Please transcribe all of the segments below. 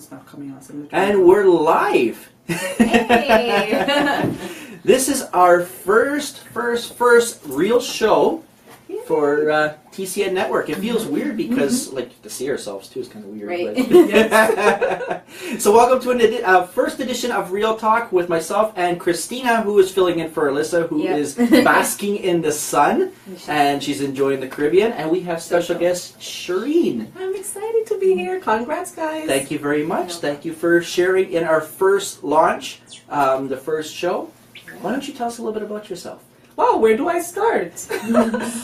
it's not coming out. So and we're live. Hey! This is our first real show for TCN Network. It feels weird because, like, to see ourselves too is kind of weird. Right. But so welcome to a first edition of Real Talk with myself and Kristina, who is filling in for Alyssa, who is basking in the sun, and she's enjoying the Caribbean. And we have special guest Sherine. I'm excited to be here. Congrats, guys. Thank you very much. Thank you for sharing in our first launch, the first show. Why don't you tell us a little bit about yourself? Wow, where do I start?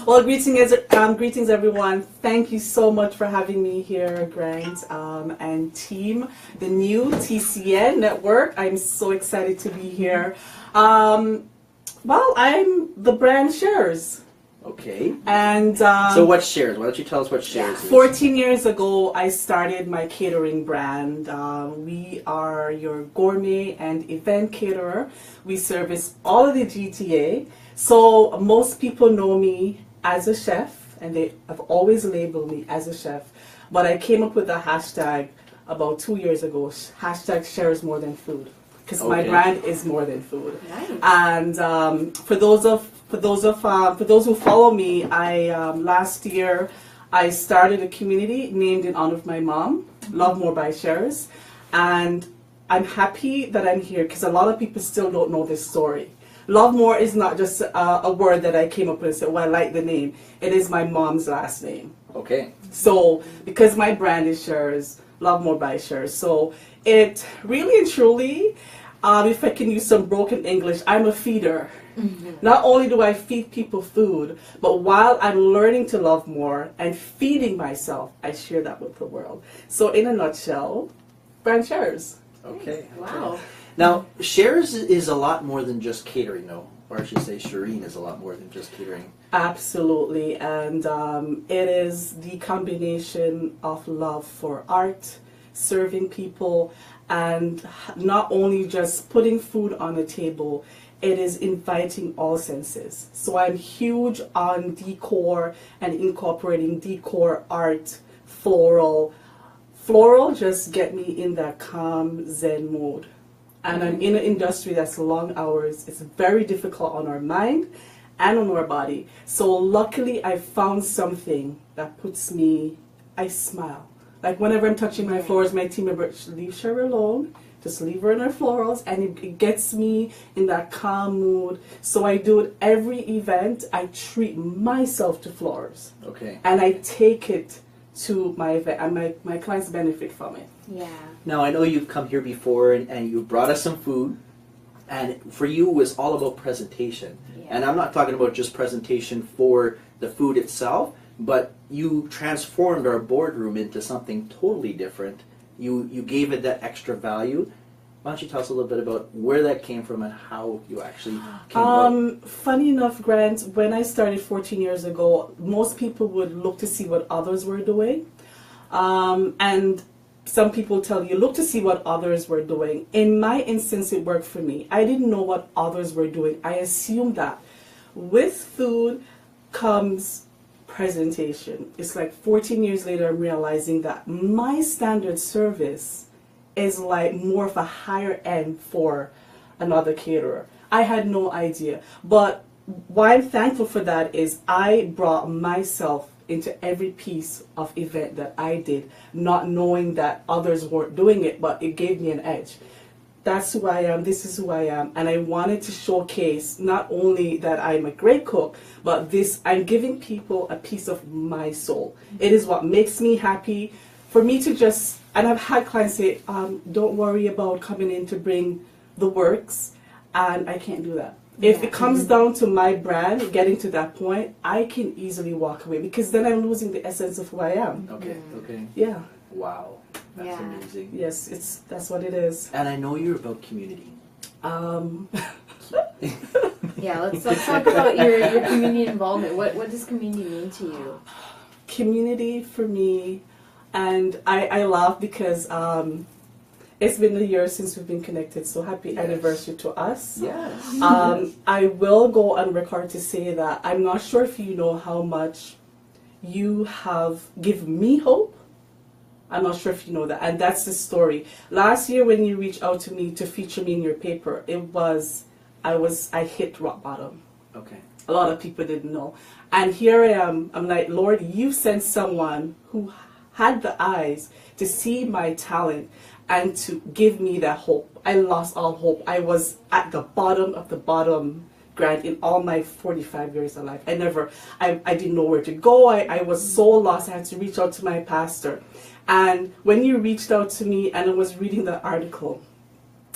Well, greetings everyone. Thank you so much for having me here, Grant, and team, the new TCN Network. I'm so excited to be here. Well, I'm the brand Sher's. Okay. And so what Sher's? Why don't you tell us what Sher's is? 14 years ago, I started my catering brand. We are your gourmet and event caterer. We service all of the GTA. So most people know me as a chef, and they have always labeled me as a chef. But I came up with a hashtag about 2 years ago, hashtag Sher's More Than Food, because my brand is more than food. Nice. And for those who follow me, I last year I started a community named in honor of my mom, Love More by Sher's, and I'm happy that I'm here because a lot of people still don't know this story. Love More is not just a word that I came up with and said, well, I like the name. It is my mom's last name. Okay. So, because my brand is Sher's, Love More by Sher's. So, it really and truly, if I can use some broken English, I'm a feeder. Mm-hmm. Not only do I feed people food, but while I'm learning to love more and feeding myself, I share that with the world. So, in a nutshell, brand Sher's. Okay. Wow. Okay. Now, Sher's is a lot more than just catering, though. Or I should say Sherine is a lot more than just catering. Absolutely. And it is the combination of love for art, serving people, and not only just putting food on the table, it is inviting all senses. So I'm huge on decor and incorporating decor, art, floral. Floral just get me in that calm Zen mode. And I'm in an industry that's long hours. It's very difficult on our mind and on our body. So luckily I found something that puts me, I smile. Like whenever I'm touching my flowers, my team member, leave Sher alone. Just leave her in her florals, and it gets me in that calm mood. So I do it every event. I treat myself to flowers. Okay. And I take it to my event, and my clients benefit from it. Yeah. Now, I know you've come here before, and you brought us some food, and for you it was all about presentation. Yeah. And I'm not talking about just presentation for the food itself, but you transformed our boardroom into something totally different. You gave it that extra value. Why don't you tell us a little bit about where that came from and how you actually came about? Funny enough, Grant, when I started 14 years ago, most people would look to see what others were doing. And some people tell you, look to see what others were doing. In my instance, it worked for me. I didn't know what others were doing. I assumed that with food comes presentation. It's like 14 years later, I'm realizing that my standard service is like more of a higher end for another caterer. I had no idea. But why I'm thankful for that is I brought myself into every piece of event that I did, not knowing that others weren't doing it, but it gave me an edge. That's who I am, this is who I am, and I wanted to showcase not only that I'm a great cook, but I'm giving people a piece of my soul. It is what makes me happy. For me to just, and I've had clients say, don't worry about coming in to bring the works, and I can't do that. If it comes down to my brand, getting to that point, I can easily walk away because then I'm losing the essence of who I am. Okay, okay. Yeah. Wow, that's amazing. Yes, that's what it is. And I know you're about community. Yeah, let's talk about your community involvement. What does community mean to you? Community for me, and I laugh because it's been a year since we've been connected, so happy anniversary to us. Yes. I will go on record to say that I'm not sure if you know how much you have given me hope I'm not sure if you know that. And that's the story. Last year when you reached out to me to feature me in your paper, I hit rock bottom. Okay. A lot of people didn't know. And here I am. I'm like, Lord, you sent someone who had the eyes to see my talent and to give me that hope. I lost all hope. I was at the bottom of the bottom, Grant, in all my 45 years of life. I didn't know where to go. I was so lost. I had to reach out to my pastor. And when you reached out to me and I was reading the article,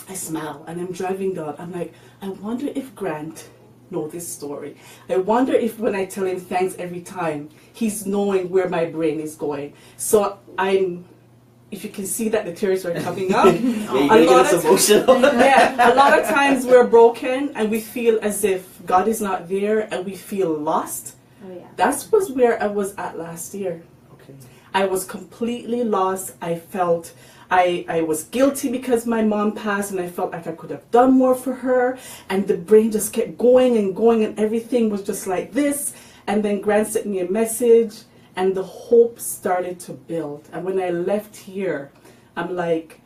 I smiled and I'm driving down. I'm like, I wonder if Grant know this story. I wonder if when I tell him thanks every time, he's knowing where my brain is going. So if you can see that the tears are coming up. A lot of times we're broken and we feel as if God is not there and we feel lost. Oh, yeah. That was where I was at last year. Okay. I was completely lost. I felt I was guilty because my mom passed and I felt like I could have done more for her, and the brain just kept going and everything was just like this. And then Grant sent me a message and the hope started to build. And when I left here, I'm like,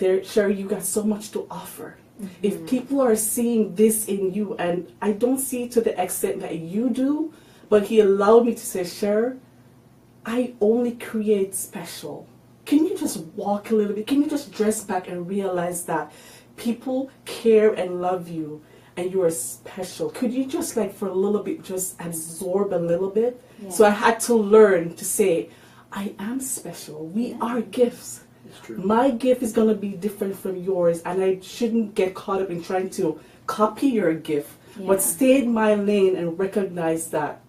Sher, you got so much to offer. Mm-hmm. If people are seeing this in you, and I don't see it to the extent that you do, but he allowed me to say, Sher, I only create special. Can you just walk a little bit? Can you just dress back and realize that people care and love you and you are special? Could you just like for a little bit just absorb a little bit? Yeah. So I had to learn to say, I am special. We are gifts. It's true. My gift is going to be different from yours, and I shouldn't get caught up in trying to copy your gift, but stay in my lane and recognize that.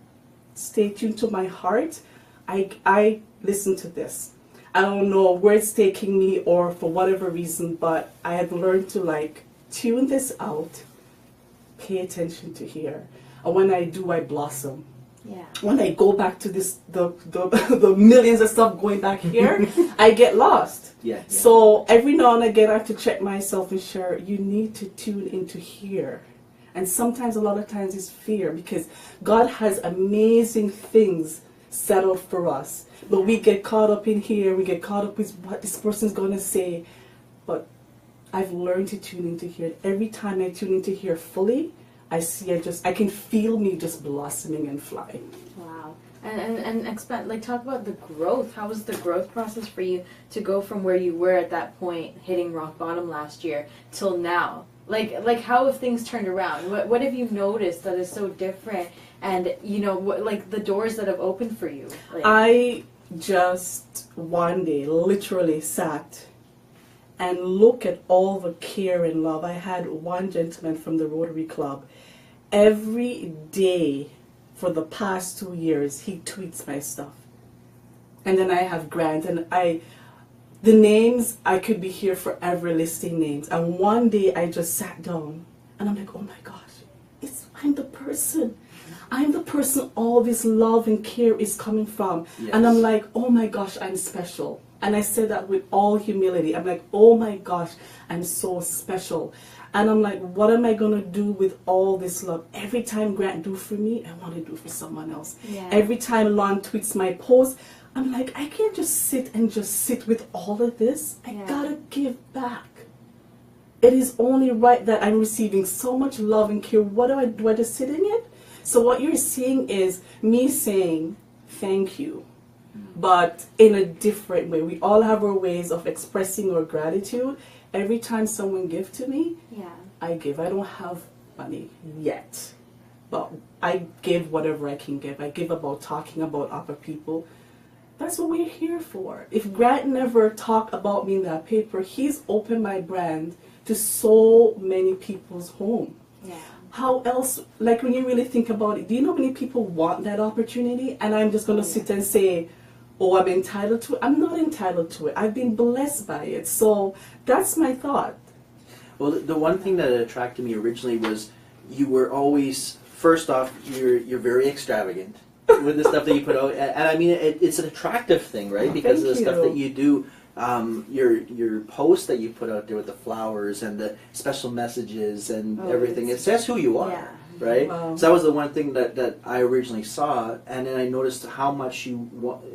Stay tuned to my heart. I listen to this. I don't know where it's taking me or for whatever reason, but I have learned to like tune this out, pay attention to here. And when I do, I blossom. Yeah. When I go back to this, the millions of stuff going back here, I get lost. Yeah. So every now and again, I have to check myself and share, you need to tune into here. And sometimes, a lot of times, it's fear because God has amazing things settled for us. But we get caught up in here, we get caught up with what this person's going to say. But I've learned to tune into here. Every time I tune into here fully, I can feel me just blossoming and flying. Wow. And expand, like, talk about the growth. How was the growth process for you to go from where you were at that point, hitting rock bottom last year, till now? Like how have things turned around? What have you noticed that is so different? And, you know, like the doors that have opened for you? Like, I just one day literally sat and looked at all the care and love. I had one gentleman from the Rotary Club. Every day for the past 2 years, he tweets my stuff. And then I have Grant, and the names, I could be here forever listing names. And one day I just sat down and I'm like, oh my gosh, I'm the person. I'm the person all this love and care is coming from. Yes. And I'm like, oh my gosh, I'm special. And I said that with all humility. I'm like, oh my gosh, I'm so special. And I'm like, what am I going to do with all this love? Every time Grant do for me, I want to do for someone else. Yeah. Every time Lon tweets my post, I'm like, I can't just sit with all of this. I gotta give back. It is only right that I'm receiving so much love and care. What do I just sit in it? So what you're seeing is me saying thank you, but in a different way. We all have our ways of expressing our gratitude. Every time someone gives to me, I give. I don't have money yet, but I give whatever I can give. I give about talking about other people. That's what we're here for. If Grant never talked about me in that paper, he's opened my brand to so many people's home. Yeah. How else, like when you really think about it, do you know how many people want that opportunity? And I'm just going to sit and say, oh, I'm entitled to it. I'm not entitled to it. I've been blessed by it. So that's my thought. Well, the one thing that attracted me originally was you were always, first off, you're very extravagant with the stuff that you put out. And I mean, it's an attractive thing, right? Because of the stuff that you do. Your post that you put out there with the flowers and the special messages and everything, it says who you are, right? Wow. So that was the one thing that I originally saw, and then I noticed how much you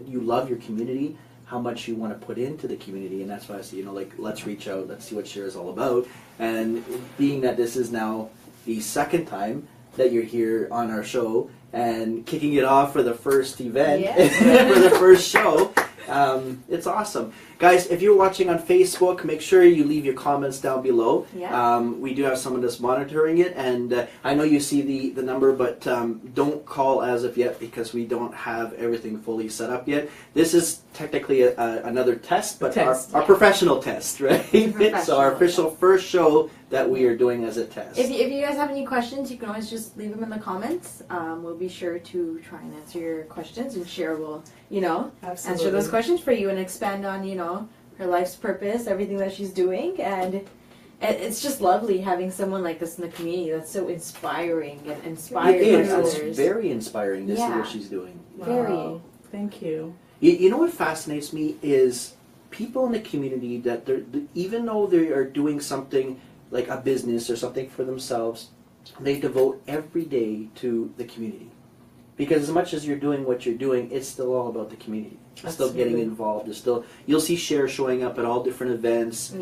love your community, how much you want to put into the community, and that's why I say, like, let's reach out, let's see what Sher is all about. And being that this is now the second time that you're here on our show and kicking it off for the first event, for the first show, it's awesome. Guys, if you're watching on Facebook, make sure you leave your comments down below. We do have someone that's monitoring it, and I know you see the number, but don't call as of yet because we don't have everything fully set up yet. This is technically another test, but our professional test, right? So our official first show that we are doing as a test. If you guys have any questions, you can always just leave them in the comments. We'll be sure to try and answer your questions, and Sher will, answer those questions for you and expand on, her life's purpose, everything that she's doing. And it's just lovely having someone like this in the community that's so inspiring and inspiring others. It's very inspiring to see what she's doing. Very. Thank you. You know what fascinates me is people in the community that even though they are doing something like a business or something for themselves, they devote every day to the community. Because as much as you're doing what you're doing, it's still all about the community. It's still getting involved. It's still, you'll see Sher showing up at all different events.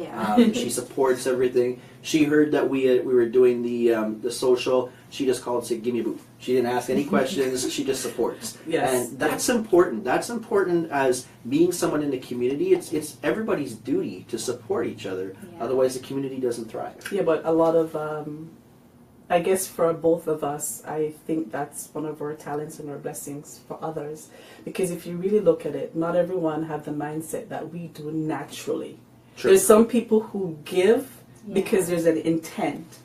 She supports everything. She heard that we were doing the social. She just called and said, "Give me a booth." She didn't ask any questions. She just supports. And that's important. That's important as being someone in the community. It's everybody's duty to support each other. Otherwise, the community doesn't thrive. Yeah, but a lot of I guess for both of us, I think that's one of our talents and our blessings for others. Because if you really look at it, not everyone have the mindset that we do naturally. There's some people who give because there's an intent.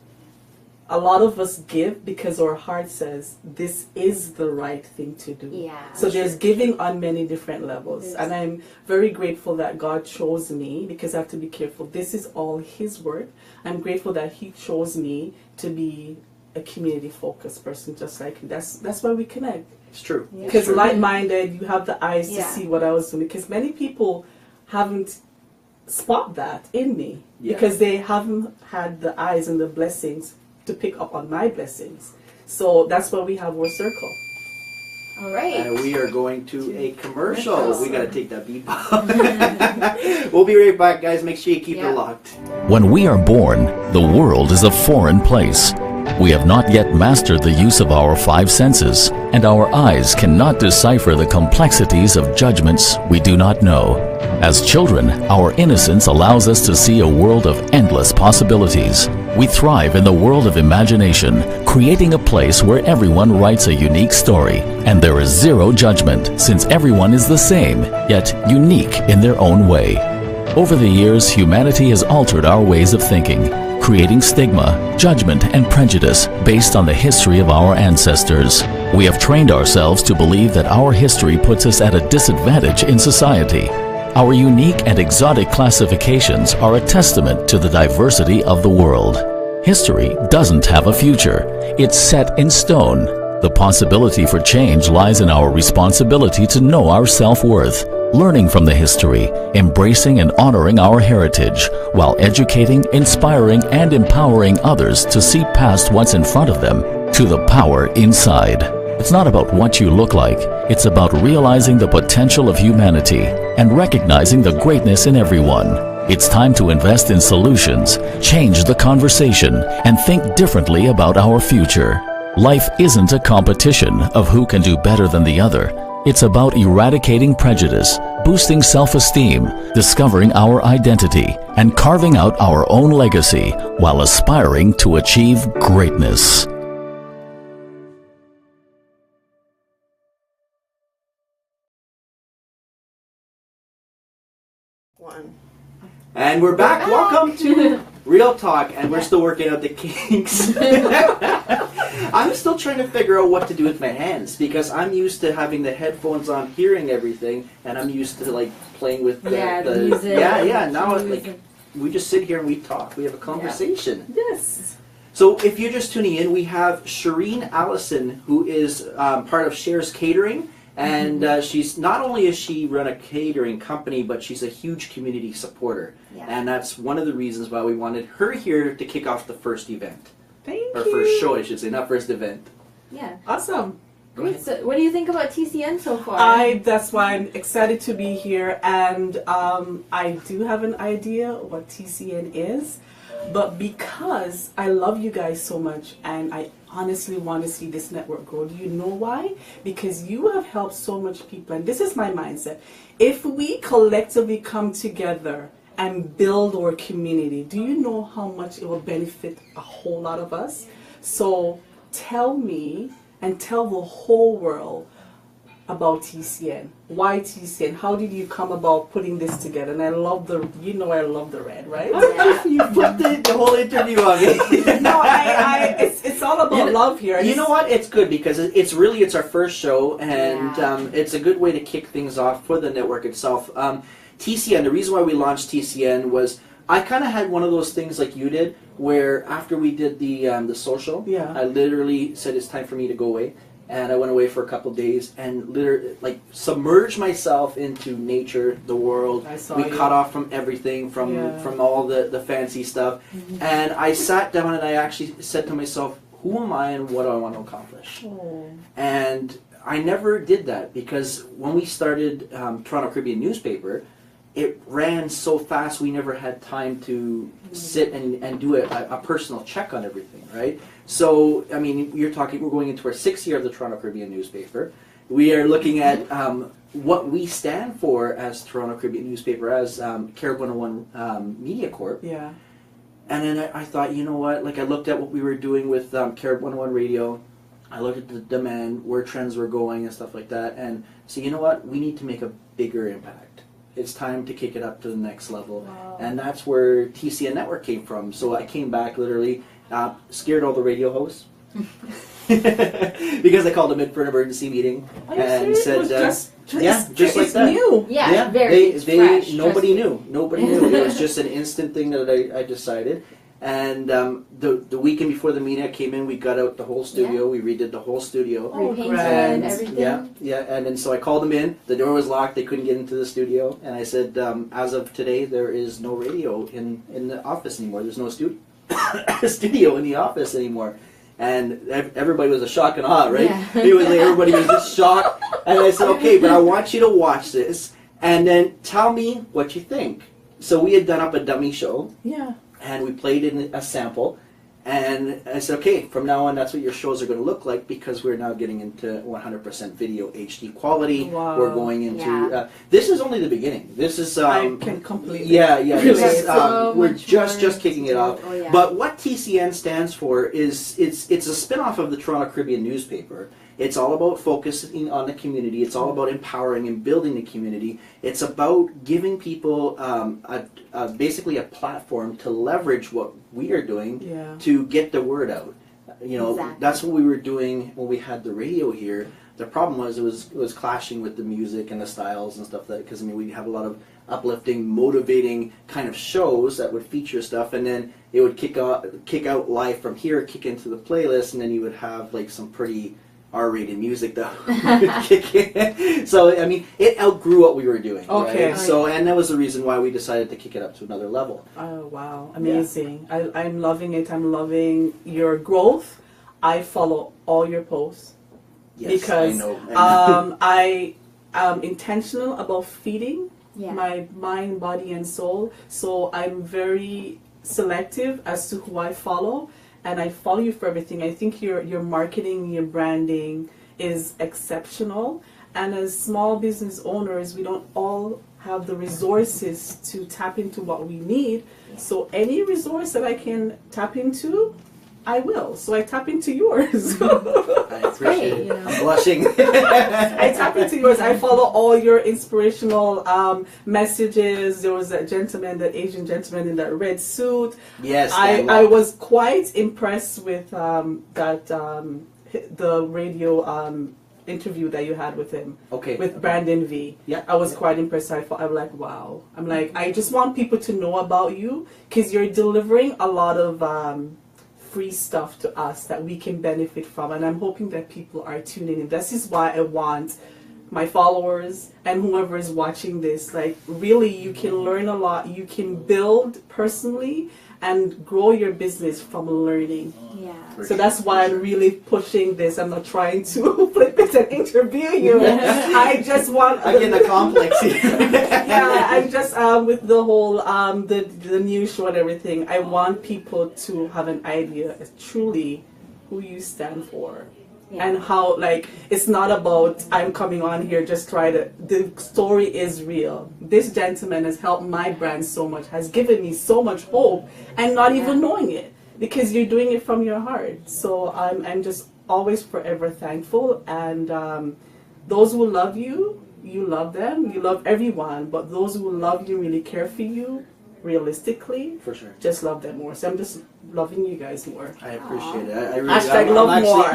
A lot of us give because our heart says this is the right thing to do. So there's giving on many different levels. And I'm very grateful that God chose me, because I have to be careful. This is all His work. I'm grateful that He chose me to be a community-focused person, just like you. That's why we connect. It's true. Because like-minded, you have the eyes to see what I was doing. Because many people haven't spot that in me because they haven't had the eyes and the blessings to pick up on my blessings. So that's why we have our circle. All right. And we are going to a commercial. We got to take that beep off. We'll be right back, guys. Make sure you keep it locked. When we are born, the world is a foreign place. We have not yet mastered the use of our five senses, and our eyes cannot decipher the complexities of judgments we do not know. As children, our innocence allows us to see a world of endless possibilities. We thrive in the world of imagination, creating a place where everyone writes a unique story, and there is zero judgment, since everyone is the same, yet unique in their own way. Over the years, humanity has altered our ways of thinking, creating stigma, judgment, and prejudice based on the history of our ancestors. We have trained ourselves to believe that our history puts us at a disadvantage in society. Our unique and exotic classifications are a testament to the diversity of the world. History doesn't have a future. It's set in stone. The possibility for change lies in our responsibility to know our self-worth, learning from the history, embracing and honoring our heritage, while educating, inspiring, and empowering others to see past what's in front of them to the power inside. It's not about what you look like. It's about realizing the potential of humanity and recognizing the greatness in everyone. It's time to invest in solutions, change the conversation, and think differently about our future. Life isn't a competition of who can do better than the other. It's about eradicating prejudice, boosting self-esteem, discovering our identity, and carving out our own legacy while aspiring to achieve greatness. And we're back. Welcome to Real Talk, and we're still working out the kinks. I'm still trying to figure out what to do with my hands, because I'm used to having the headphones on, hearing everything, and I'm used to like playing with the music. Now like we just sit here and we talk. We have a conversation. Yes. So if you're just tuning in, we have Sherine Allison, who is part of Sher's Catering. And she's not only has she run a catering company, but she's a huge community supporter. And that's one of the reasons why we wanted her here to kick off the first event. Thank or you. first show, I should say, not first event. Yeah. Awesome. Great. So what do you think about TCN so far? That's why I'm excited to be here, and I do have an idea what TCN is, but because I love you guys so much, and I honestly want to see this network grow. Do you know why? Because you have helped so much people, and this is my mindset. If we collectively come together and build our community, do you know how much it will benefit a whole lot of us? So tell me and tell the whole world about TCN. Why TCN? How did you come about putting this together? And I love the red, right? You flipped the whole interview on me. No, it's all about love here. You know what? It's good because it's our first show, and it's a good way to kick things off for the network itself. TCN, the reason why we launched TCN was I kind of had one of those things like you did, where after we did the social, I literally said it's time for me to go away. And I went away for a couple of days and literally like submerged myself into nature, the world. We cut off from everything, from all the fancy stuff. Mm-hmm. And I sat down and I actually said to myself, who am I and what do I want to accomplish? Oh. And I never did that because when we started Toronto Caribbean newspaper, it ran so fast we never had time to sit and do a personal check on everything, right? So, I mean, we're going into our 6th year of the Toronto Caribbean newspaper. We are looking at what we stand for as Toronto Caribbean newspaper, as Carib 101 Media Corp. Yeah. And then I thought, you know what, like I looked at what we were doing with Carib 101 Radio. I looked at the demand, where trends were going and stuff like that. And so, you know what, we need to make a bigger impact. It's time to kick it up to the next level. Wow. And that's where TCN Network came from. So I came back literally, scared all the radio hosts. Because I called them in for an emergency meeting and said, just like that. New. Yeah, very fresh. Nobody knew. It was just an instant thing that I decided. And the weekend before the meeting, I came in. We got out the whole studio. We redid the whole studio. And everything. Yeah. And then so I called them in. The door was locked. They couldn't get into the studio. And I said, as of today, there is no radio in the office anymore. There's no studio in the office anymore. And everybody was a shock and awe, right? Yeah. It was like everybody was just shocked. And I said, okay, but I want you to watch this and then tell me what you think. So we had done up a dummy show. Yeah. And we played in a sample. And I said, okay, from now on, that's what your shows are going to look like because we're now getting into 100% video HD quality. Wow. We're going into... this is only the beginning. This is... I can completely... Yeah. This is, we're just kicking it off. But what TCN stands for is it's a spin-off of the Toronto Caribbean newspaper. It's all about focusing on the community. It's all about empowering and building the community. It's about giving people basically a platform to leverage what we are doing to get the word out. You know, that's what we were doing when we had the radio here. The problem was it was clashing with the music and the styles and stuff because I mean we have a lot of uplifting, motivating kind of shows that would feature stuff, and then it would kick out live from here, kick into the playlist, and then you would have like some pretty R-rated music that would kick in. So I mean, it outgrew what we were doing. Okay. Right? So and that was the reason why we decided to kick it up to another level. Oh wow, amazing! Yeah. I'm loving it. I'm loving your growth. I follow all your posts because I am intentional about feeding my mind, body, and soul. So I'm very selective as to who I follow. And I follow you for everything. I think your marketing, your branding is exceptional. And as small business owners, we don't all have the resources to tap into what we need. So any resource that I can tap into, I will. So I tap into yours. I appreciate it. I'm blushing. I tap into yours. I follow all your inspirational messages. There was that Asian gentleman in that red suit. Yes. I was quite impressed with the radio interview that you had with him. Okay. With Brandon V. Yeah. I was quite impressed. I'm like, wow. I'm like, I just want people to know about you because you're delivering a lot of free stuff to us that we can benefit from, and I'm hoping that people are tuning in. This is why I want my followers, and whoever is watching this. Like, really, you can learn a lot. You can build personally and grow your business from learning. Yeah. So that's why I'm really pushing this. I'm not trying to flip it and interview you. I just want... I get the complex here. Yeah, I'm just with the whole the news show and everything. I want people to have an idea of truly who you stand for. Yeah. And how, like, it's not about I'm coming on here just try to... The story is real. This gentleman has helped my brand so much, has given me so much hope, and not even knowing it, because you're doing it from your heart. So I'm just always forever thankful. And those who love you, you love them. You love everyone. But those who love you, really care for you, realistically, For sure. just love them more. So I'm just loving you guys more. I appreciate it. I really, Hashtag love more.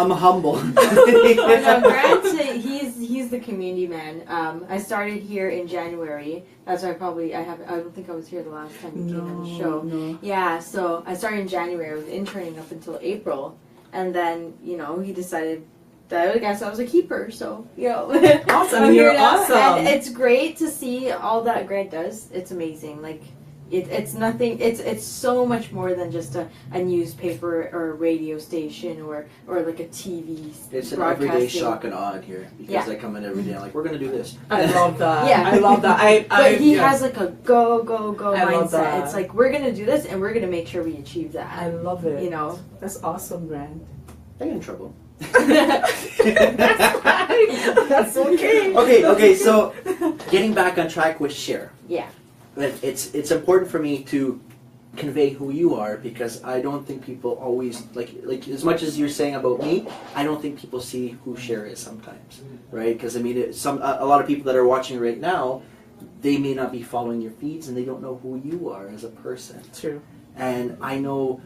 I'm humble. No, Grant, he's the community man. I started here in January. That's why I don't think I was here the last time you came on the show. No. Yeah, so I started in January. I was interning up until April, and then he decided that I guess I was a keeper. So Awesome. I'm You're here now, awesome. and it's great to see all that Grant does. It's amazing. Like. It's nothing. It's so much more than just a newspaper or a radio station or like a TV It's an broadcasting. everyday shock and awe in here because I come in every day. I'm like, we're gonna do this. I love that. Yeah. I love that. But he yes. has like a go I love mindset. that. It's like we're gonna do this and we're gonna make sure we achieve that. I love it. That's awesome, Grant. I get in trouble. That's okay. Okay. So, getting back on track with Sher. Yeah. It's important for me to convey who you are because I don't think people always like as much as you're saying about me. I don't think people see who Sher is sometimes, right? Because I mean, a lot of people that are watching right now, they may not be following your feeds and they don't know who you are as a person. True. And I know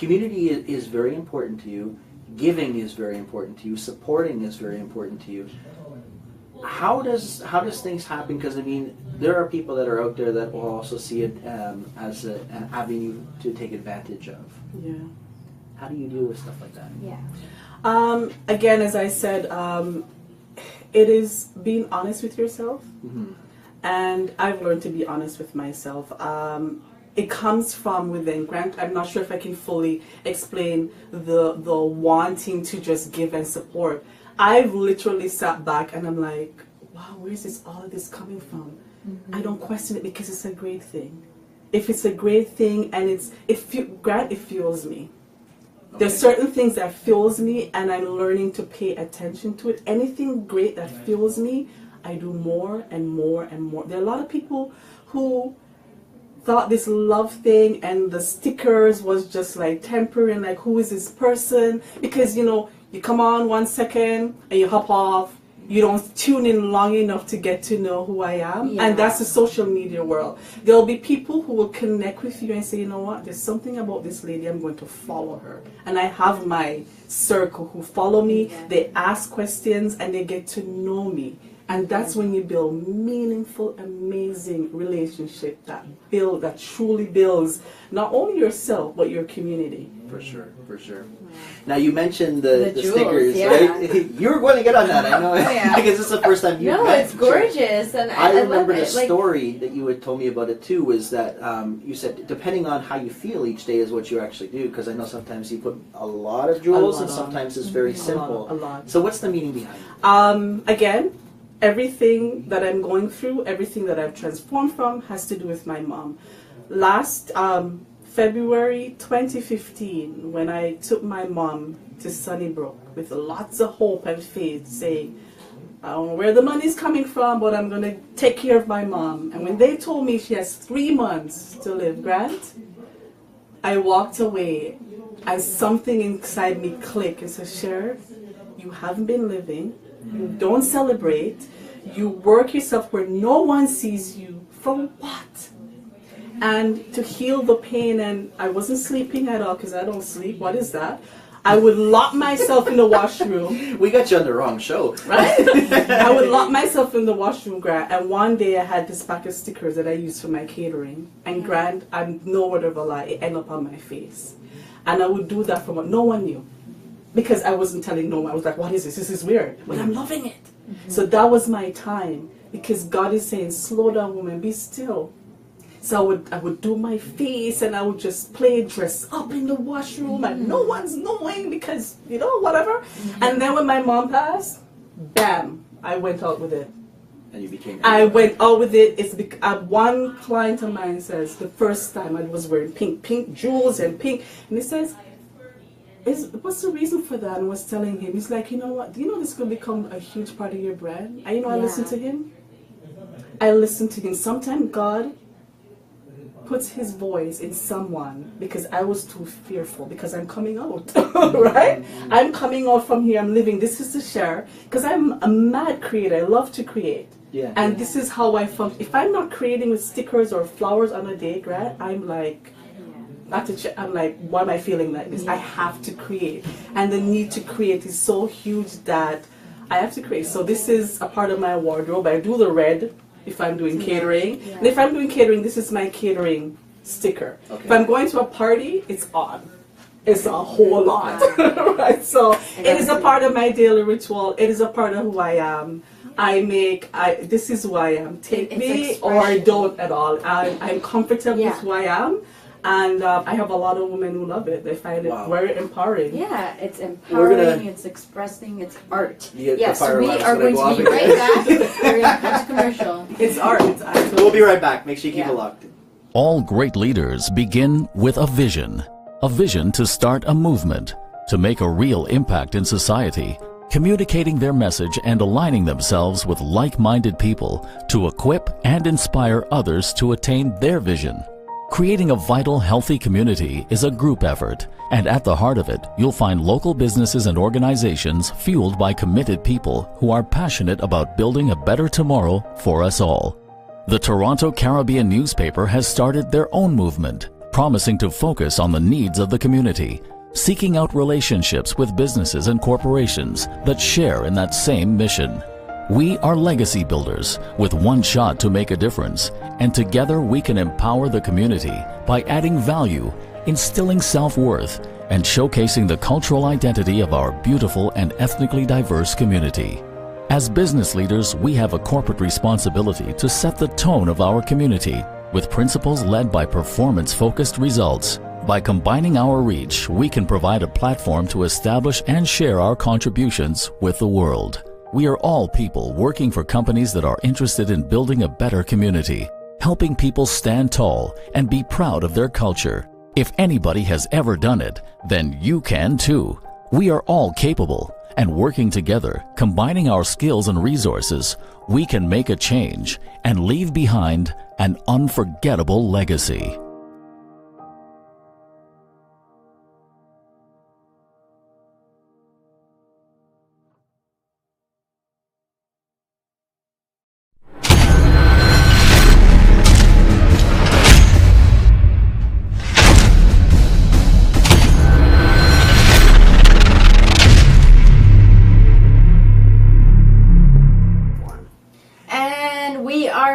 community is very important to you. Giving is very important to you. Supporting is very important to you. How does things happen? Because I mean, there are people that are out there that will also see it as an avenue to take advantage of. Yeah. How do you deal with stuff like that? Yeah. Again, as I said, it is being honest with yourself, and I've learned to be honest with myself. It comes from within. Grant, I'm not sure if I can fully explain the wanting to just give and support. I've literally sat back and I'm like, wow, where's all of this coming from? I don't question it because it's a great thing. If it's a great thing and Grant, it fuels me. Okay. There's certain things that fuels me and I'm learning to pay attention to it. Anything great that fuels me, I do more and more and more. There are a lot of people who thought this love thing and the stickers was just like temporary and like, who is this person? Because, you come on 1 second and you hop off. You don't tune in long enough to get to know who I am. Yeah. And that's the social media world. There'll be people who will connect with you and say, you know what, there's something about this lady, I'm going to follow her. And I have my circle who follow me. Yeah. They ask questions and they get to know me. And that's when you build meaningful, amazing relationship that truly builds not only yourself, but your community. For sure. Now you mentioned the jewels, stickers, yeah. right? You were going to get on that, I know, Yeah. because this is the first time you've No, met it's Sher. gorgeous, and I I remember love the it. Like, story that you had told me about it too, was that you said depending on how you feel each day is what you actually do, because I know sometimes you put a lot of jewels and sometimes it's very simple. A lot. So what's the meaning behind it? Again, everything that I'm going through, everything that I've transformed from has to do with my mom. Last February 2015, when I took my mom to Sunnybrook with lots of hope and faith, saying, I don't know where the money's coming from, but I'm going to take care of my mom. And when they told me she has 3 months to live, Grant, I walked away and something inside me clicked and said, Sher, you haven't been living. You don't celebrate. You work yourself where no one sees you. For what? And to heal the pain, and I wasn't sleeping at all because I don't sleep. What is that? I would lock myself in the washroom. We got you on the wrong show. Right? I would lock myself in the washroom, Grant. And one day I had this pack of stickers that I used for my catering. And Grant, I'm no word of a lie, it ended up on my face. And I would do that for no one knew. because I wasn't telling no one. I was like, what is this? This is weird. But I'm loving it. So that was my time, because God is saying, slow down, woman, be still. So I would do my face, and I would just play dress up in the washroom, and no one's knowing, because, you know, whatever. And then when my mom passed, bam, I went out with it. And you became. I went out with it. It's one client of mine says the first time I was wearing pink jewels and pink, and he says, what's the reason for that? And I was telling him, he's like, you know what? Do you know this could become a huge part of your brand? And you know, I listen to him. I listen to him. Sometimes God puts his voice in someone, because I was too fearful, because I'm coming out, right? I'm coming out from here. I'm living. This is the Sher, because I'm a mad creator. I love to create. Yeah. And this is how I function. If I'm not creating with stickers or flowers on a date, right? I'm like, I'm like, why am I feeling like this? I have to create. And the need to create is so huge that I have to create. So this is a part of my wardrobe. I do the red if I'm doing catering. And if I'm doing catering, this is my catering sticker. Okay. If I'm going to a party, it's on. It's a whole lot. Right? So it is a part of my daily ritual. It is a part of who I am. This is who I am. Take me or don't at all. I'm comfortable with who I am. And I have a lot of women who love it. They find it very empowering. Yeah, it's empowering, it's expressing, it's art. Yes, we are going to be right back. We're going to cut to commercial. It's art. We'll be right back. Make sure you keep it locked. All great leaders begin with a vision to start a movement, to make a real impact in society, communicating their message and aligning themselves with like-minded people to equip and inspire others to attain their vision. Creating a vital, healthy community is a group effort, and at the heart of it, you'll find local businesses and organizations fueled by committed people who are passionate about building a better tomorrow for us all. The Toronto Caribbean newspaper has started their own movement, promising to focus on the needs of the community, seeking out relationships with businesses and corporations that share in that same mission. We are legacy builders with one shot to make a difference, and together we can empower the community by adding value, instilling self-worth, and showcasing the cultural identity of our beautiful and ethnically diverse community. As business leaders, we have a corporate responsibility to set the tone of our community with principles led by performance-focused results. By combining our reach, we can provide a platform to establish and share our contributions with the world. We are all people working for companies that are interested in building a better community, helping people stand tall and be proud of their culture. If anybody has ever done it, then you can too. We are all capable, and working together, combining our skills and resources, we can make a change and leave behind an unforgettable legacy.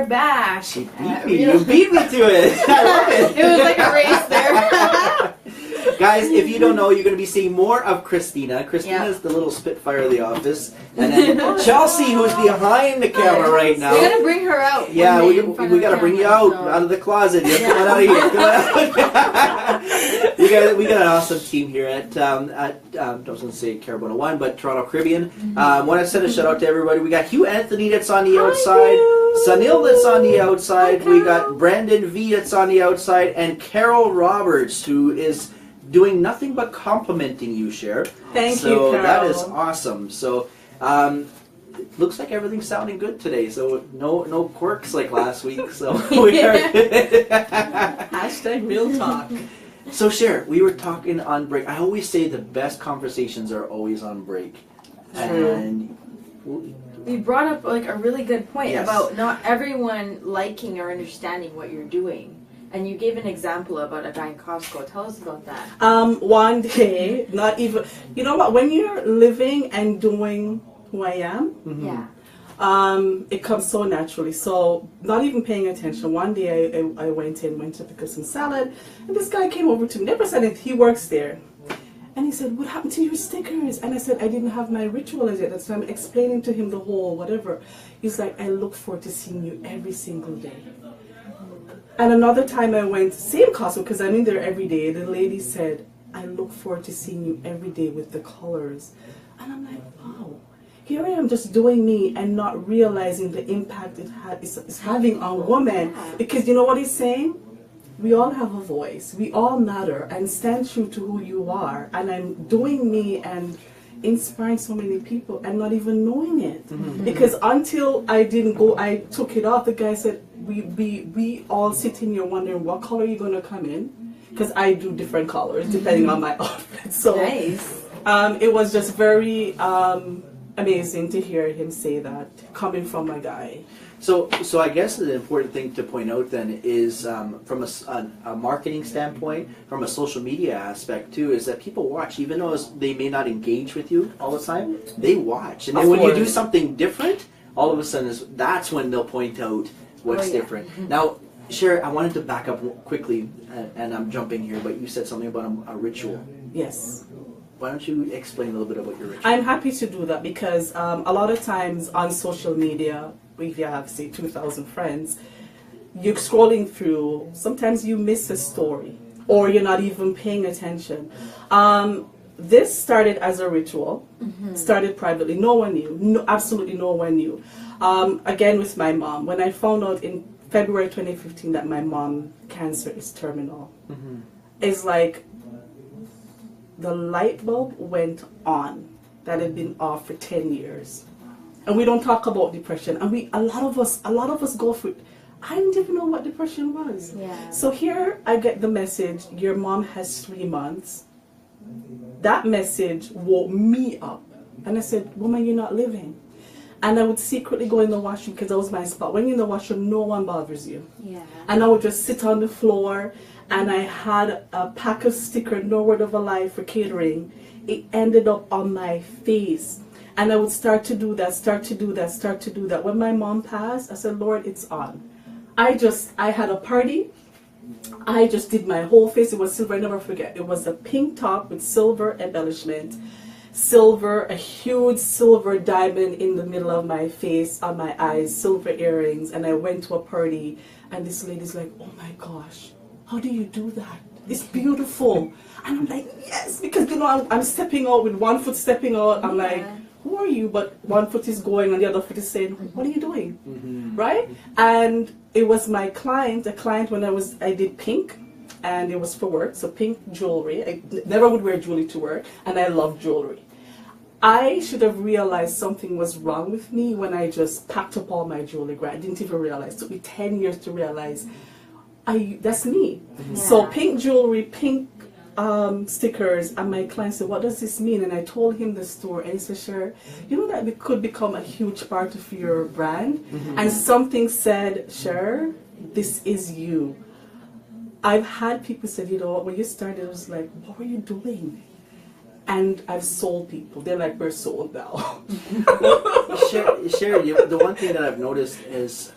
Back. She beat me. You beat me to it. I love it. It was like a race there. Guys, if you don't know, you're going to be seeing more of Kristina. Kristina is the little spitfire of the office. And then Chelsea, who's behind the camera right now. We got to bring her out. Yeah, we got to bring you out of the closet. You come out of here. We got an awesome team here at I was going to say Caribou 101, but Toronto Caribbean. Want to send a shout out to everybody. We got Hugh Anthony that's on the outside. Sunil that's on the outside. We got Brandon V that's on the outside. And Carol Roberts, who is doing nothing but complimenting you, Sher. Thank you, So Carol. that is awesome. So it looks like everything's sounding good today. So no quirks like last week. So we are good. Hashtag real talk. So Sher, we were talking on break. I always say the best conversations are always on break. And you brought up like a really good point Yes. about not everyone liking or understanding what you're doing. And you gave an example about a guy in Costco. Tell us about that. One day, not even, you know what, when you're living and doing who I am, Yeah. it comes so naturally. So not even paying attention. One day I went to pick up some salad, and this guy came over to me. Never said it. He works there. And he said, what happened to your stickers? And I said, I didn't have my ritual as yet. So I'm explaining to him the whole whatever. He's like, I look forward to seeing you every single day. And another time I went, same costume, because I'm in there every day. The lady said, I look forward to seeing you every day with the colors. And I'm like, wow. Here I am just doing me and not realizing the impact it's having on women. Because you know what he's saying? We all have a voice. We all matter. And stand true to who you are. And I'm doing me and inspiring so many people and not even knowing it. Because until I didn't go, I took it off. The guy said, we all sitting here wondering what color you're going to come in. Because I do different colors depending on my outfit. So Nice. It was just very amazing to hear him say that coming from a guy. So I guess the important thing to point out then is from a marketing standpoint, from a social media aspect too, is that people watch, even though they may not engage with you all the time, they watch. And then when you do something different, all of a sudden that's when they'll point out what's different. Now, Sher, I wanted to back up quickly, and I'm jumping here, but you said something about a ritual. Yes. Why don't you explain a little bit about your ritual? I'm happy to do that because a lot of times on social media, if you have, say, 2,000 friends, you're scrolling through, sometimes you miss a story or you're not even paying attention. This started as a ritual, started privately. No one knew, absolutely no one knew. Again, with my mom, when I found out in February 2015 that my mom's cancer is terminal, it's like the light bulb went on that had been off for 10 years. And we don't talk about depression. And a lot of us go through it. I didn't even know what depression was. Yeah. So here I get the message, your mom has 3 months. That message woke me up. And I said, woman, you're not living. And I would secretly go in the washroom because that was my spot. When you're in the washroom, no one bothers you. Yeah. And I would just sit on the floor, and I had a pack of stickers, No Word of a Lie for catering. It ended up on my face. And I would start to do that. When my mom passed, I said, Lord, it's on. I had a party. I just did my whole face. It was silver, I never forget. It was a pink top with silver embellishment. Silver, a huge silver diamond in the middle of my face, on my eyes, silver earrings. And I went to a party, and this lady's like, oh my gosh, how do you do that? It's beautiful. And I'm like, yes, because you know, I'm stepping out with one foot stepping out. I'm like, who are you? But one foot is going and the other foot is saying, what are you doing? Right? And it was my client, when I did pink, and it was for work, so pink jewelry. I never would wear jewelry to work, and I love jewelry. I should have realized something was wrong with me when I just packed up all my jewelry. I didn't even realize. It took me 10 years to realize that's me. Yeah. So pink jewelry, pink stickers, and my client said, what does this mean? And I told him the story, and he said, Sher, you know that it could become a huge part of your brand? And something said, Sher, this is you. I've had people say, you know, when you started, it was like, what were you doing? And I've sold people. They're like, we're sold now. Sher, the one thing that I've noticed is,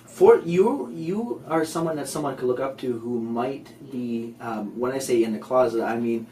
for you are someone that someone could look up to who might be, when I say in the closet, I mean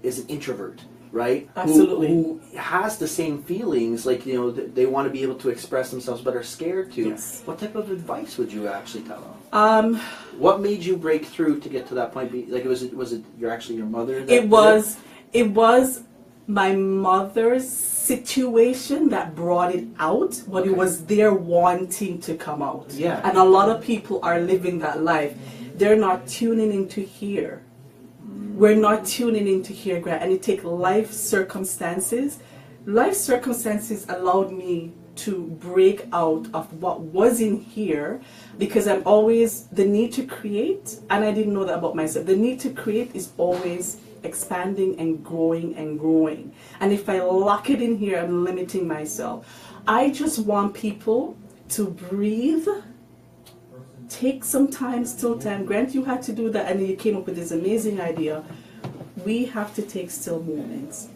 is an introvert, right? Absolutely. Who has the same feelings, like, you know, they want to be able to express themselves but are scared to. Yes. What type of advice would you actually tell them? What made you break through to get to that point? Like, was it your mother? It was my mother's situation that brought it out, but it was their wanting to come out. Yeah. And a lot of people are living that life. They're not tuning into here. We're not tuning into here, Grant. And it takes life circumstances. Life circumstances allowed me to break out of what was in here, because I'm always, the need to create, and I didn't know that about myself, the need to create is always expanding and growing and growing. And if I lock it in here, I'm limiting myself. I just want people to breathe, take some time, still time. Grant, you had to do that, and then you came up with this amazing idea. We have to take still moments.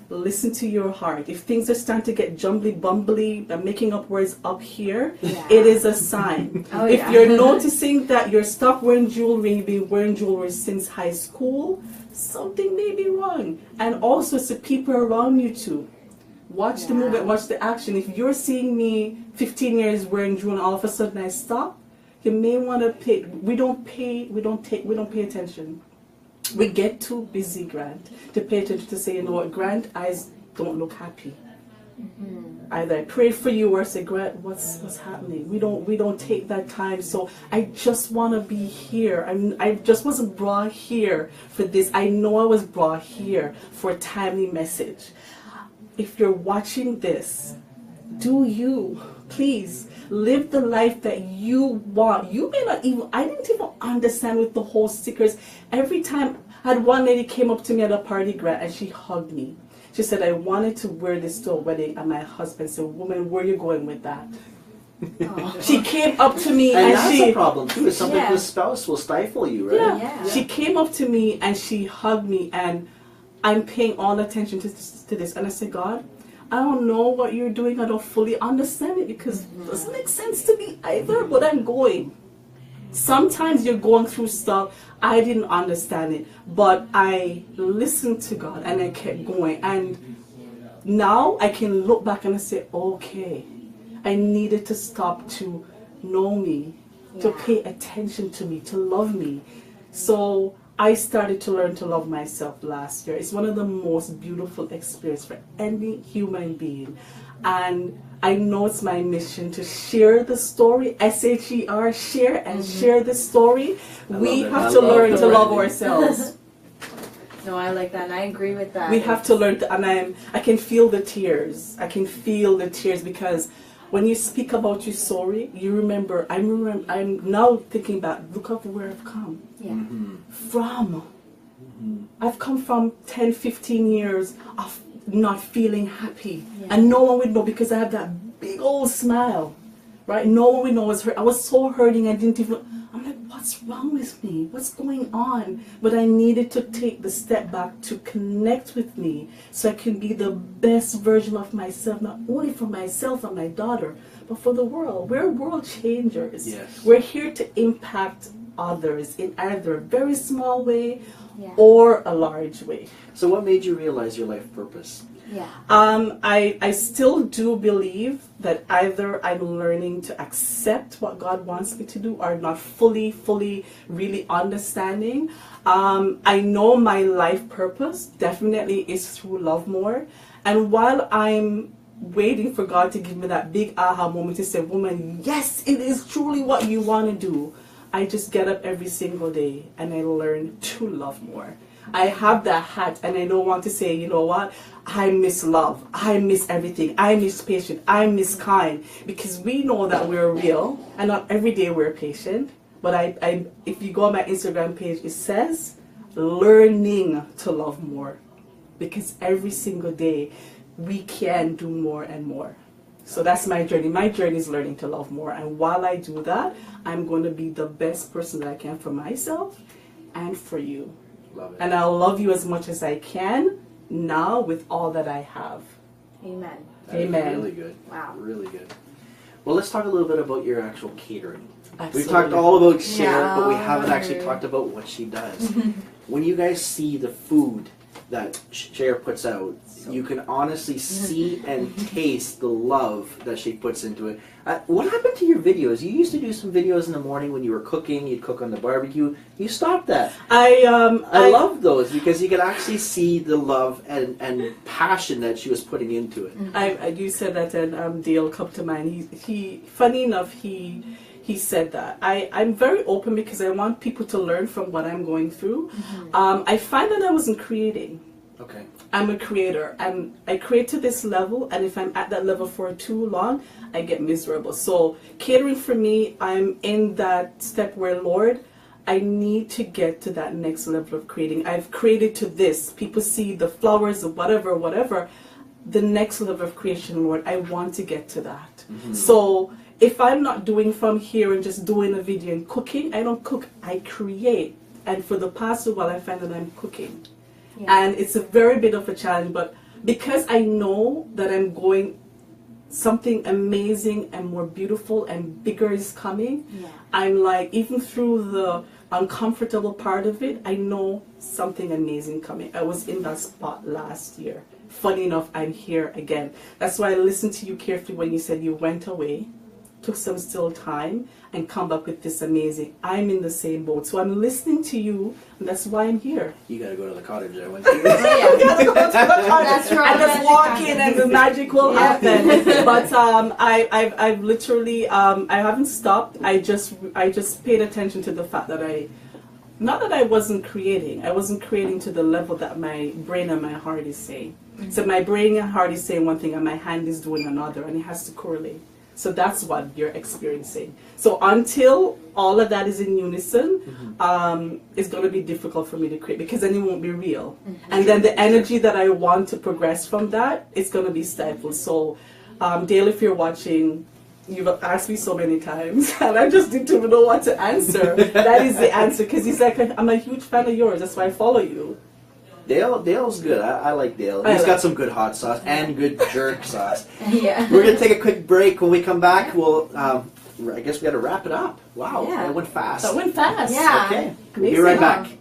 listen to your heart. If things are starting to get jumbly bumbly and making up words up here, Yeah. it is a sign. Oh, if yeah. you're noticing that you're stopped wearing jewelry, you've been wearing jewelry since high school, something may be wrong. And also it's the people around you too. Watch the Yeah. movement, watch the action. If you're seeing me 15 years wearing jewelry and all of a sudden I stop, you may want to pay. We don't pay attention. We get too busy, Grant, to pay attention to say, you know what, Grant, eyes don't look happy. Mm-hmm. Either I pray for you or say, Grant, what's happening? We don't take that time. So I just want to be here. I just wasn't brought here for this. I know I was brought here for a timely message. If you're watching this, do you please live the life that you want. You may not even, I didn't even understand with the whole stickers. Every time I had one lady came up to me at a party, Grant, and she hugged me. She said, I wanted to wear this to a wedding, and my husband said, woman, where are you going with that? She came up to me and and that's she... a problem too, is something Yeah. the spouse will stifle you, right? Yeah. Yeah. She came up to me and she hugged me, and I'm paying all attention to this. And I said, God, I don't know what you're doing. I don't fully understand it because it doesn't make sense to me either, but I'm going. Sometimes you're going through stuff. I didn't understand it, but I listened to God and I kept going. And now I can look back and I say, okay, I needed to stop to know me, to pay attention to me, to love me. So I started to learn to love myself last year. It's one of the most beautiful experiences for any human being. And I know it's my mission to share the story, S-H-E-R, share and share the story. We it. have I to love learn the to love branding. ourselves. No, I like that, and I agree with that. We have to learn to, and I can feel the tears. I can feel the tears because when you speak about your story, you remember, I'm now thinking back, look at where I've come Yeah. from. I've come from 10, 15 years of not feeling happy. Yeah. And no one would know because I have that big old smile, right? No one would know I was hurt. I was so hurting, I didn't even, I'm like, what's wrong with me? What's going on? But I needed to take the step back to connect with me so I can be the best version of myself, not only for myself and my daughter, but for the world. We're world changers. Yes. We're here to impact others in either a very small way Yeah. or a large way. So what made you realize your life purpose? Yeah. I still do believe that either I'm learning to accept what God wants me to do or not fully really understanding. I know my life purpose definitely is through love more. And while I'm waiting for God to give me that big aha moment to say, woman, yes, it is truly what you want to do, I just get up every single day and I learn to love more. I have that hat and I don't want to say, you know what, I miss love, I miss everything, I miss patience, I miss kind, because we know that we're real and not every day we're patient. But I if you go on my Instagram page, it says learning to love more, because every single day we can do more and more. So that's my journey. My journey is learning to love more. And while I do that, I'm going to be the best person that I can for myself and for you. Love it. And I'll love you as much as I can now with all that I have. Amen. That is Amen. Really good. Wow. Really good. Well, let's talk a little bit about your actual catering. Absolutely. We've talked all about Sher, Yeah. but we haven't actually talked about what she does. When you guys see the food that Sher puts out, you can honestly see and taste the love that she puts into it. What happened to your videos? You used to do some videos in the morning when you were cooking. You'd cook on the barbecue. You stopped that. I love those because you could actually see the love and passion that she was putting into it. You said that, and Dale come to mind. He funny enough, he said that. I'm very open because I want people to learn from what I'm going through. I find that I wasn't creating. Okay. I'm a creator, and I create to this level, and if I'm at that level for too long, I get miserable. So catering for me, I'm in that step where, Lord, I need to get to that next level of creating. I've created to this. People see the flowers or whatever. The next level of creation, Lord, I want to get to that. So if I'm not doing from here and just doing a video and cooking, I don't cook, I create. And for the past while, I find that I'm cooking. Yeah. And it's a very bit of a challenge, but because I know that I'm going, something amazing and more beautiful and bigger is coming. I'm like, even through the uncomfortable part of it, I know something amazing coming. I was in that spot last year. Funny enough, I'm here again. That's why I listened to you carefully when you said you went away, took some still time, and come back with this amazing. I'm in the same boat. So I'm listening to you, and that's why I'm here. You gotta go to the cottage I went to. That's right. And just walk in and the magic will happen. But I've literally, I haven't stopped. I just paid attention to the fact that not that I wasn't creating to the level that my brain and my heart is saying. So my brain and heart is saying one thing and my hand is doing another, and it has to correlate. So that's what you're experiencing. So until all of that is in unison, it's going to be difficult for me to create, because then it won't be real. And then the energy that I want to progress from that, it's going to be stifled. So Dale, if you're watching, you've asked me so many times, and I just didn't even know what to answer. That is the answer, because he's like, I'm a huge fan of yours. That's why I follow you. Dale's good. I like Dale. He's got some good hot sauce and good jerk sauce. Yeah. We're going to take a quick break. When we come back, we'll, I guess we got to wrap it up. Wow, that went fast. That went fast. Yeah. Okay, we'll be right back.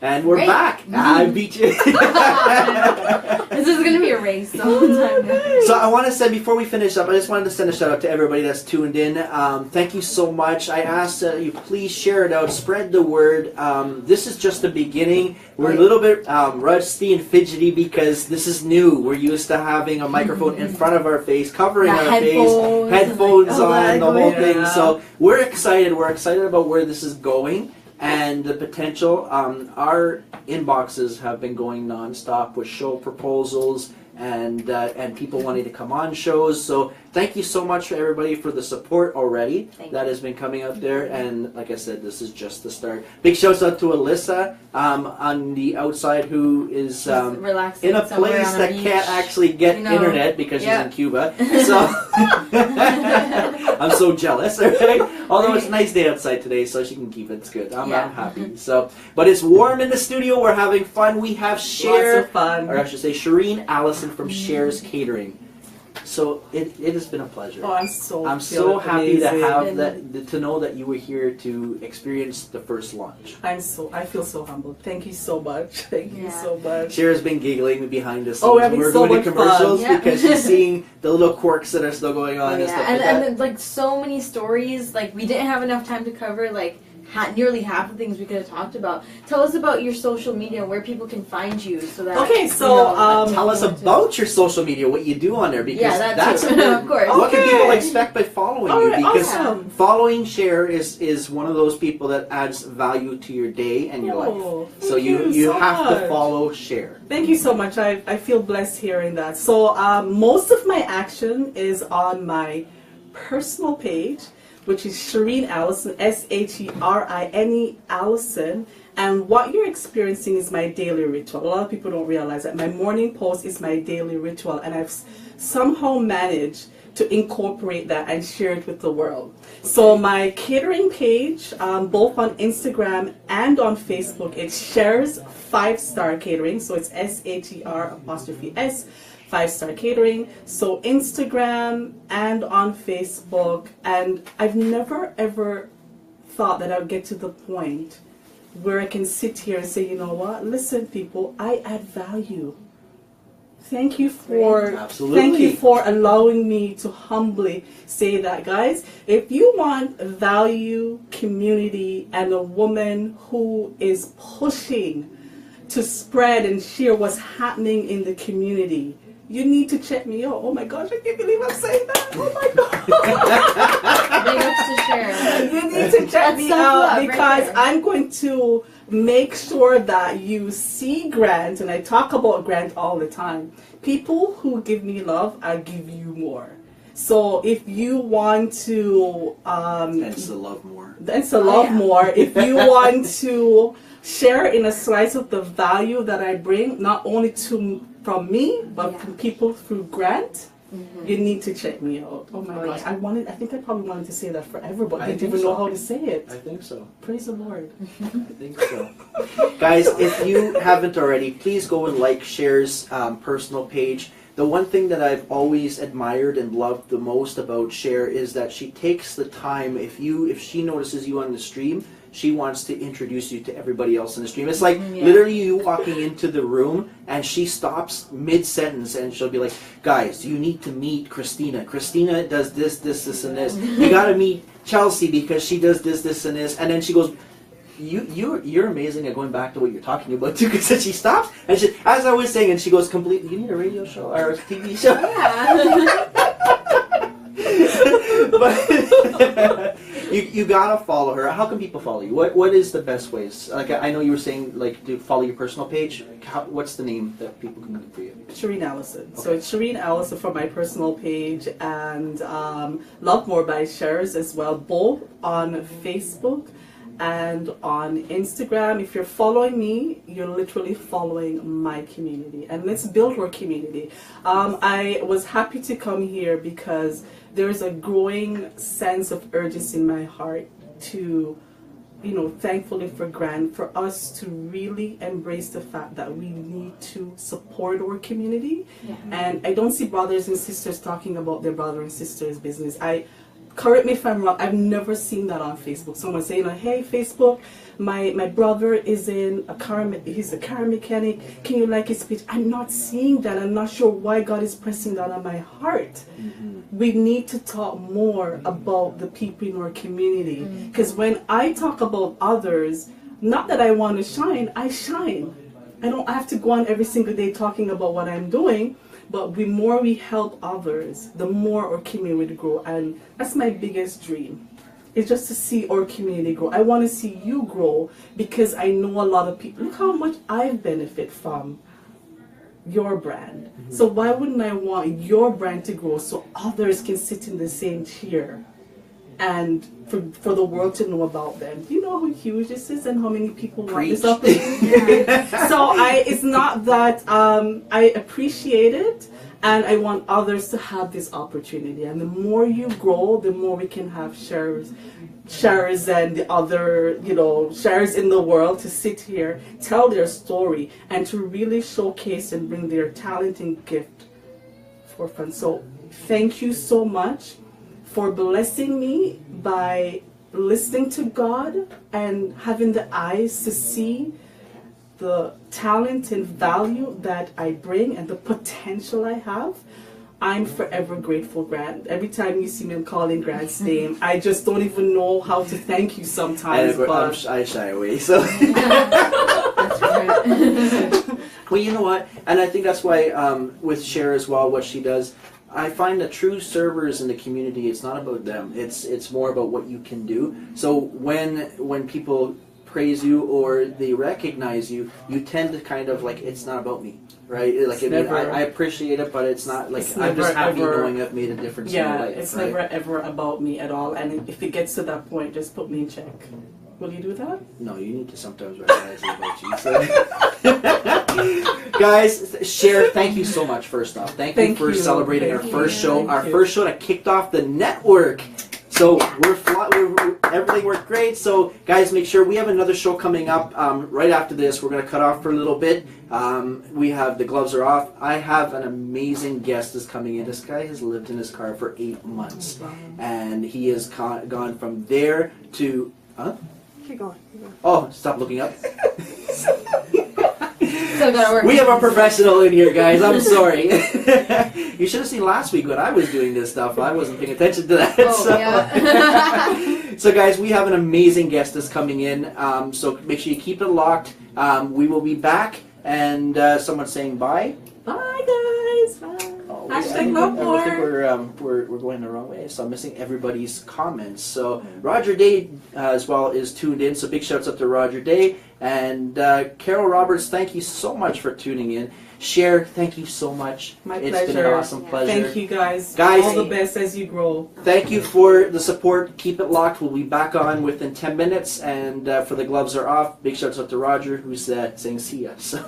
And we're back. I beat you. This is going to be a race the whole time. So I want to say, before we finish up, I just wanted to send a shout out to everybody that's tuned in. Thank you so much. I ask that you please share it out, spread the word. This is just the beginning. We're a little bit rusty and fidgety because this is new. We're used to having a microphone in front of our face, covering our face, headphones on, the whole thing. So we're excited. We're excited about where this is going. And the potential, our inboxes have been going nonstop with show proposals and people wanting to come on shows. So thank you so much for everybody for the support already that has been coming out there. And like I said, this is just the start. Big shouts out to Alyssa on the outside, who is in a place that can't actually get internet because she's in Cuba. So I'm so jealous. Right? Although it's a nice day outside today, so she can keep it. It's good. I'm happy. So, but it's warm in the studio. We're having fun. We have Sher, lots of fun. or I should say Sherine Allison from Sher's Catering. So it has been a pleasure. Oh, I'm so happy amazing. to have that, to know that you were here to experience the first launch. I feel so humbled. Thank you so much. Thank you so much. Sher's been giggling behind the scenes. Oh, we're having so doing much the commercials fun. because she's seeing the little quirks that are still going on and stuff like that. And like so many stories, like we didn't have enough time to cover like nearly half the things we could have talked about. Tell us about your social media, where people can find you, so that tell us about your social media, what you do on there, because that's of course. What can people expect by following you? Because following Sher is one of those people that adds value to your day and your life. So you have to follow Sher. Thank you so much. I feel blessed hearing that. So most of my action is on my personal page, which is Sherine Allison, Sherine Allison. And what you're experiencing is my daily ritual. A lot of people don't realize that. My morning post is my daily ritual, and I've somehow managed to incorporate that and share it with the world. So my catering page, both on Instagram and on Facebook, it's Sher's 5-Star Catering. So it's SHER''S. 5-Star Catering. So Instagram and on Facebook. And I've never ever thought that I would get to the point where I can sit here and say, you know what, listen people, I add value. Thank you for Absolutely. Thank you for allowing me to humbly say that, guys. If you want value, community, and a woman who is pushing to spread and share what's happening in the community, you need to check me out. Oh my gosh, I can't believe I'm saying that. Oh my god. Big ups to Sher. You need to check me out because I'm going to make sure that you see Grant, and I talk about Grant all the time. People who give me love, I give you more. So if you want to That's the love more. that's a lot more. If you want to share in a slice of the value that I bring, not only from me, but from people through Grant, you need to check me out. Oh my gosh, I think I probably wanted to say that forever, but I didn't even know how to say it. I think so. Praise the Lord. I think so. Guys, if you haven't already, please go and like Sher's personal page. The one thing that I've always admired and loved the most about Sher is that she takes the time. If she notices you on the stream, she wants to introduce you to everybody else in the stream. It's like literally you walking into the room and she stops mid-sentence and she'll be like, guys, you need to meet Kristina. Kristina does this, this, this, and this. You got to meet Chelsea because she does this, this, and this. And then she goes, you're amazing at going back to what you're talking about too, because then she stops and she, as I was saying, and she goes completely, you need a radio show or a TV show? Yeah. But you gotta follow her. How can people follow you? What is the best ways? Like I know you were saying, like to follow your personal page. What's the name that people can look for you? Sherine Allison. Okay. So it's Sherine Allison for my personal page, and Love More by Sher's as well, both on Facebook and on Instagram. If you're following me, you're literally following my community, and let's build our community. I was happy to come here because there's a growing sense of urgency in my heart to, thankfully for Grant, for us to really embrace the fact that we need to support our community. Yeah. And I don't see brothers and sisters talking about their brother and sister's business. Correct me if I'm wrong, I've never seen that on Facebook. Someone saying, hey, Facebook, my brother is he's a car mechanic, can you like his page? I'm not seeing that. I'm not sure why God is pressing that on my heart. We need to talk more about the people in our community. Because when I talk about others, not that I want to shine, I shine. I don't have to go on every single day talking about what I'm doing. But the more we help others, the more our community grow. And that's my biggest dream. It's just to see our community grow. I want to see you grow because I know a lot of people. Look how much I benefit from your brand. So why wouldn't I want your brand to grow so others can sit in the same chair and for the world to know about them? Do you know how huge this is and how many people want this opportunity? So it's not that I appreciate it, and I want others to have this opportunity. And the more you grow, the more we can have shares and the other, shares in the world to sit here, tell their story, and to really showcase and bring their talent and gift forefront. So thank you so much for blessing me by listening to God and having the eyes to see the talent and value that I bring and the potential I have. I'm forever grateful, Grant. Every time you see me, I'm calling Grant's name. I just don't even know how to thank you sometimes. I shy away, so. That's right. Well, you know what? And I think that's why with Sher as well, what she does, I find that true servers in the community, it's not about them. It's more about what you can do. So when people praise you or they recognize you, you tend to kind of like, it's not about me, right? Like I appreciate it, but it's not like I'm just happy knowing I've made a difference in your life. It's right? never ever about me at all. And if it gets to that point, just put me in check. Will you do that? No, you need to sometimes recognize it about you. So. Guys, Sher, thank you so much. First off, thank you for celebrating our first show. Our first show that kicked off the network. So everything worked great. So guys, make sure we have another show coming up right after this. We're going to cut off for a little bit. We have the gloves are off. I have an amazing guest that's coming in. This guy has lived in his car for 8 months, and he has gone from there to. Huh? Keep going. Oh, stop looking up. still gotta work. We have a professional in here, guys. I'm sorry. You should have seen last week when I was doing this stuff. I wasn't paying attention to that. Oh, yeah. So, guys, we have an amazing guest that's coming in. So make sure you keep it locked. We will be back. And someone's saying bye. Bye, guys. Bye. Oh, Hashtag love more. I think we're going the wrong way. So I'm missing everybody's comments. So Roger Day as well is tuned in. So big shouts up to Roger Day. And Carol Roberts, thank you so much for tuning in. Sher, thank you so much. My It's pleasure. been an awesome pleasure. Thank you, guys. Guys, all the best as you grow. Thank you for the support. Keep it locked. We'll be back on within 10 minutes. And for the gloves are off, big shouts out to Roger, who's saying see ya. So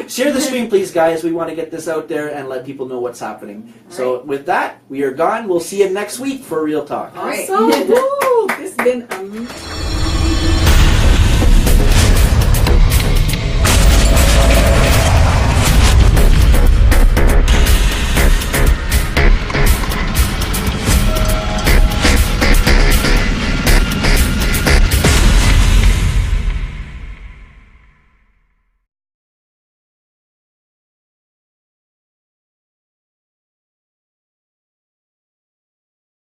share the stream, please, guys. We want to get this out there and let people know what's happening. So with that, we are gone. We'll see you next week for Real Talk. All right. Awesome. Woo. This has been amazing.